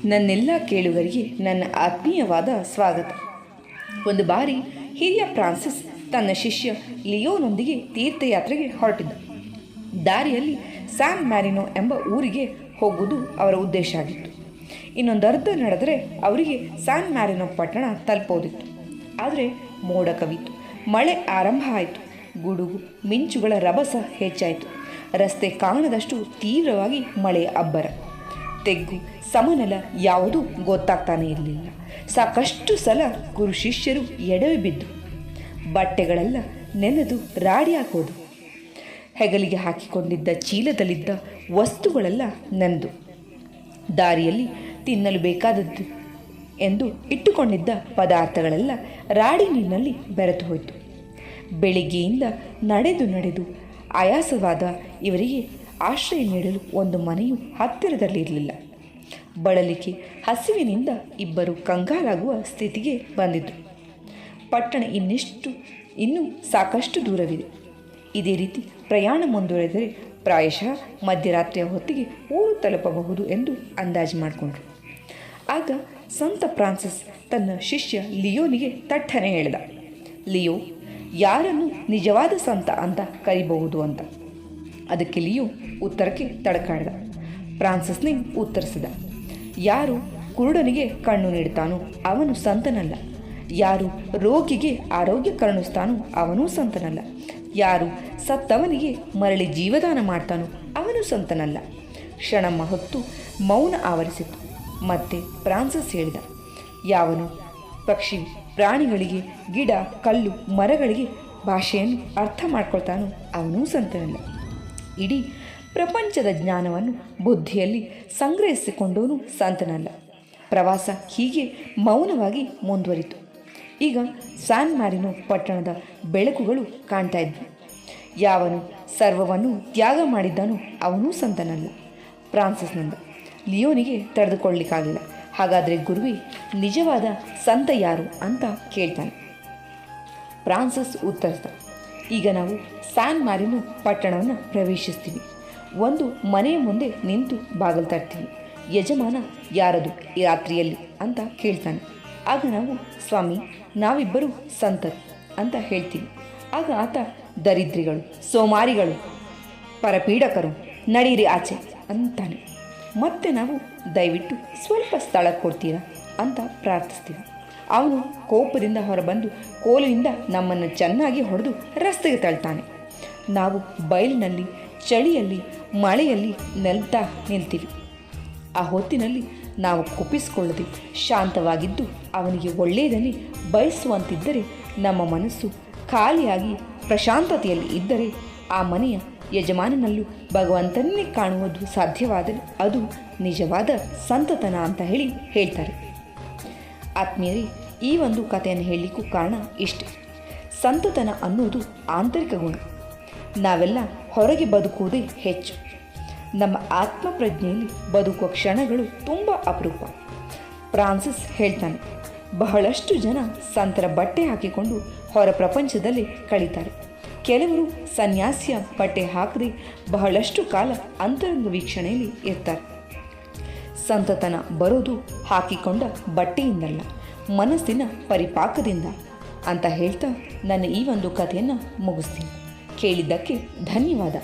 ನನ್ನೆಲ್ಲ ಕೇಳುಗರಿಗೆ ನನ್ನ ಆತ್ಮೀಯವಾದ ಸ್ವಾಗತ. ಒಂದು ಬಾರಿ ಹಿರಿಯ ಫ್ರಾನ್ಸಿಸ್ ತನ್ನ ಶಿಷ್ಯ ಲಿಯೋನೊಂದಿಗೆ ತೀರ್ಥಯಾತ್ರೆಗೆ ಹೊರಟಿದ್ದ. ದಾರಿಯಲ್ಲಿ ಸ್ಯಾನ್ ಮ್ಯಾರಿನೋ ಎಂಬ ಊರಿಗೆ ಹೋಗುವುದು ಅವರ ಉದ್ದೇಶ ಆಗಿತ್ತು. ಇನ್ನೊಂದರ್ಧ ನಡೆದರೆ ಅವರಿಗೆ ಸ್ಯಾನ್ ಮ್ಯಾರಿನೋ ಪಟ್ಟಣ ತಲುಪೋದಿತ್ತು. ಆದರೆ ಮೋಡ ಕವಿತು, ಮಳೆ ಆರಂಭ ಆಯಿತು. ಗುಡುಗು ಮಿಂಚುಗಳ ರಭಸ ಹೆಚ್ಚಾಯಿತು. ರಸ್ತೆ ಕಾಣದಷ್ಟು ತೀವ್ರವಾಗಿ ಮಳೆಯ ಅಬ್ಬರ. ತೆಗ್ಗು ಸಮನೆಲ ಯಾವುದೂ ಗೊತ್ತಾಗ್ತಾನೆ ಇರಲಿಲ್ಲ. ಸಾಕಷ್ಟು ಸಲ ಗುರು ಶಿಷ್ಯರು ಎಡವಿ ಬಿದ್ದು, ಬಟ್ಟೆಗಳೆಲ್ಲ ನೆನೆದು ರಾಡಿ ಹಾಕೋದು. ಹೆಗಲಿಗೆ ಹಾಕಿಕೊಂಡಿದ್ದ ಚೀಲದಲ್ಲಿದ್ದ ವಸ್ತುಗಳೆಲ್ಲ ನೆನೆದು, ದಾರಿಯಲ್ಲಿ ತಿನ್ನಲು ಬೇಕಾದದ್ದು ಎಂದು ಇಟ್ಟುಕೊಂಡಿದ್ದ ಪದಾರ್ಥಗಳೆಲ್ಲ ರಾಡಿ ನೀರಿನಲ್ಲಿ ಬೆರೆತು ಹೋಯಿತು. ಬೆಳಿಗ್ಗೆಯಿಂದ ನಡೆದು ಆಯಾಸವಾದ ಇವರಿಗೆ ಆಶ್ರಯ ನೀಡಲು ಒಂದು ಮನೆಯು ಹತ್ತಿರದಲ್ಲಿರಲಿಲ್ಲ. ಬಳಲಿಕೆ ಹಸಿವಿನಿಂದ ಇಬ್ಬರು ಕಂಗಾಲಾಗುವ ಸ್ಥಿತಿಗೆ ಬಂದಿದ್ದು. ಪಟ್ಟಣ ಇನ್ನೂ ಸಾಕಷ್ಟು ದೂರವಿದೆ. ಇದೇ ರೀತಿ ಪ್ರಯಾಣ ಮುಂದುವರೆದರೆ ಪ್ರಾಯಶಃ ಮಧ್ಯರಾತ್ರಿಯ ಹೊತ್ತಿಗೆ ಊರು ತಲುಪಬಹುದು ಎಂದು ಅಂದಾಜು ಮಾಡಿಕೊಂಡ್ರು. ಆಗ ಸಂತ ಫ್ರಾನ್ಸಿಸ್ ತನ್ನ ಶಿಷ್ಯ ಲಿಯೋನಿಗೆ ತಟ್ಟನೆ ಹೇಳಿದ, ಲಿಯೋ, ಯಾರನ್ನು ನಿಜವಾದ ಸಂತ ಅಂತ ಕರಿಬಹುದು ಅಂತ. ಅದಕ್ಕೆ ಲಿಯೋ ಉತ್ತರಕ್ಕೆ ತಡಕಾಡಿದ. ಫ್ರಾನ್ಸಿಸ್ನೇ ಉತ್ತರಿಸಿದ, ಯಾರು ಕುರುಡನಿಗೆ ಕಣ್ಣು ನೀಡುತ್ತಾನೋ ಅವನು ಸಂತನಲ್ಲ. ಯಾರು ರೋಗಿಗೆ ಆರೋಗ್ಯ ಕರುಣಿಸ್ತಾನೋ ಅವನೂ ಸಂತನಲ್ಲ. ಯಾರು ಸತ್ತವನಿಗೆ ಮರಳಿ ಜೀವದಾನ ಮಾಡ್ತಾನೋ ಅವನು ಸಂತನಲ್ಲ. ಕ್ಷಣ ಹೊತ್ತು ಮೌನ ಆವರಿಸಿತು. ಮತ್ತೆ ಫ್ರಾನ್ಸಿಸ್ ಹೇಳಿದ, ಯಾವನು ಪಕ್ಷಿ ಪ್ರಾಣಿಗಳಿಗೆ, ಗಿಡ ಕಲ್ಲು ಮರಗಳಿಗೆ ಭಾಷೆಯನ್ನು ಅರ್ಥ ಮಾಡ್ಕೊಳ್ತಾನೋ ಅವನೂ ಸಂತನಲ್ಲ. ಇಡೀ ಪ್ರಪಂಚದ ಜ್ಞಾನವನ್ನು ಬುದ್ಧಿಯಲ್ಲಿ ಸಂಗ್ರಹಿಸಿಕೊಂಡವನು ಸಂತನಲ್ಲ. ಪ್ರವಾಸ ಹೀಗೆ ಮೌನವಾಗಿ ಮುಂದುವರಿತು. ಈಗ ಸ್ಯಾನ್ ಮ್ಯಾರಿನೋ ಪಟ್ಟಣದ ಬೆಳಕುಗಳು ಕಾಣ್ತಾ ಇದ್ವು. ಯಾವನು ಸರ್ವವನ್ನು ತ್ಯಾಗ ಮಾಡಿದ್ದಾನೋ ಅವನೂ ಸಂತನಲ್ಲ. ಫ್ರಾನ್ಸಿಸ್ನಿಂದ ಲಿಯೋನಿಗೆ ತಡೆದುಕೊಳ್ಳಲಿಕ್ಕಾಗಲಿಲ್ಲ. ಹಾಗಾದರೆ ಗುರುವೇ, ನಿಜವಾದ ಸಂತ ಯಾರು ಅಂತ ಕೇಳ್ತಾನೆ. ಫ್ರಾನ್ಸಿಸ್ ಉತ್ತರಿಸ್ದ, ಈಗ ನಾವು ಸ್ಯಾನ್ ಮ್ಯಾರಿನೋ ಪಟ್ಟಣವನ್ನು ಪ್ರವೇಶಿಸ್ತೀವಿ. ಒಂದು ಮನೆಯ ಮುಂದೆ ನಿಂತು ಬಾಗಿಲು ತರ್ತೀವಿ. ಯಜಮಾನ ಯಾರದು ಈ ರಾತ್ರಿಯಲ್ಲಿ ಅಂತ ಕೇಳ್ತಾನೆ. ಆಗ ನಾವು, ಸ್ವಾಮಿ, ನಾವಿಬ್ಬರು ಸಂತರು ಅಂತ ಹೇಳ್ತೀವಿ. ಆಗ ಆತ, ದರಿದ್ರಿಗಳು, ಸೋಮಾರಿಗಳು, ಪರಪೀಡಕರು, ನಡೀರಿ ಆಚೆ ಅಂತಾನೆ. ಮತ್ತೆ ನಾವು, ದಯವಿಟ್ಟು ಸ್ವಲ್ಪ ಸ್ಥಳ ಕೊಡ್ತೀರಾ ಅಂತ ಪ್ರಾರ್ಥಿಸ್ತೀವಿ. ಅವನು ಕೋಪದಿಂದ ಹೊರಬಂದು ಕೋಲಿನಿಂದ ನಮ್ಮನ್ನು ಚೆನ್ನಾಗಿ ಹೊಡೆದು ರಸ್ತೆಗೆ ತಳ್ತಾನೆ. ನಾವು ಬಯಲಿನಲ್ಲಿ, ಚಳಿಯಲ್ಲಿ, ಮಳೆಯಲ್ಲಿ ನೆಲ್ತಾ ನಿಲ್ತೀವಿ. ಆ ಹೊತ್ತಿನಲ್ಲಿ ನಾವು ಕುಪ್ಪಿಸಿಕೊಳ್ಳದೆ ಶಾಂತವಾಗಿದ್ದು ಅವನಿಗೆ ಒಳ್ಳೆಯದನ್ನೇ ಬಯಸುವಂತಿದ್ದರೆ, ನಮ್ಮ ಮನಸ್ಸು ಖಾಲಿಯಾಗಿ ಪ್ರಶಾಂತತೆಯಲ್ಲಿ ಇದ್ದರೆ, ಆ ಮನೆಯ ಯಜಮಾನನಲ್ಲೂ ಭಗವಂತನನ್ನೇ ಕಾಣುವುದು ಸಾಧ್ಯವಾದರೆ ಅದು ನಿಜವಾದ ಸಂತತನ ಅಂತ ಹೇಳ್ತಾರೆ. ಆತ್ಮೀಯರೇ, ಈ ಒಂದು ಕಥೆಯನ್ನು ಹೇಳಲಿಕ್ಕೂ ಕಾರಣ ಇಷ್ಟೆ. ಸಂತತನ ಅನ್ನೋದು ಆಂತರಿಕ ಗುಣ. ನಾವೆಲ್ಲ ಹೊರಗೆ ಬದುಕುವುದೇ ಹೆಚ್ಚು. ನಮ್ಮ ಆತ್ಮಪ್ರಜ್ಞೆಯಲ್ಲಿ ಬದುಕುವ ಕ್ಷಣಗಳು ತುಂಬ ಅಪರೂಪ. ಫ್ರಾನ್ಸಿಸ್ ಹೇಳ್ತಾನೆ, ಬಹಳಷ್ಟು ಜನ ಸಂತರ ಬಟ್ಟೆ ಹಾಕಿಕೊಂಡು ಹೊರ ಪ್ರಪಂಚದಲ್ಲಿ ಕಳೀತಾರೆ. ಕೆಲವರು ಸನ್ಯಾಸಿಯ ಬಟ್ಟೆ ಹಾಕದೆ ಬಹಳಷ್ಟು ಕಾಲ ಅಂತರಂಗ ವೀಕ್ಷಣೆಯಲ್ಲಿ ಇರ್ತಾರೆ. ಸಂತತನ ಬರೋದು ಹಾಕಿಕೊಂಡ ಬಟ್ಟೆಯಿಂದಲ್ಲ, ಮನಸ್ಸಿನ ಪರಿಪಾಕದಿಂದ ಅಂತ ಹೇಳ್ತಾ ನನ್ನ ಈ ಒಂದು ಕಥೆಯನ್ನು ಮುಗಿಸ್ತೀನಿ. ಕೇಳಿದ್ದಕ್ಕೆ ಧನ್ಯವಾದ.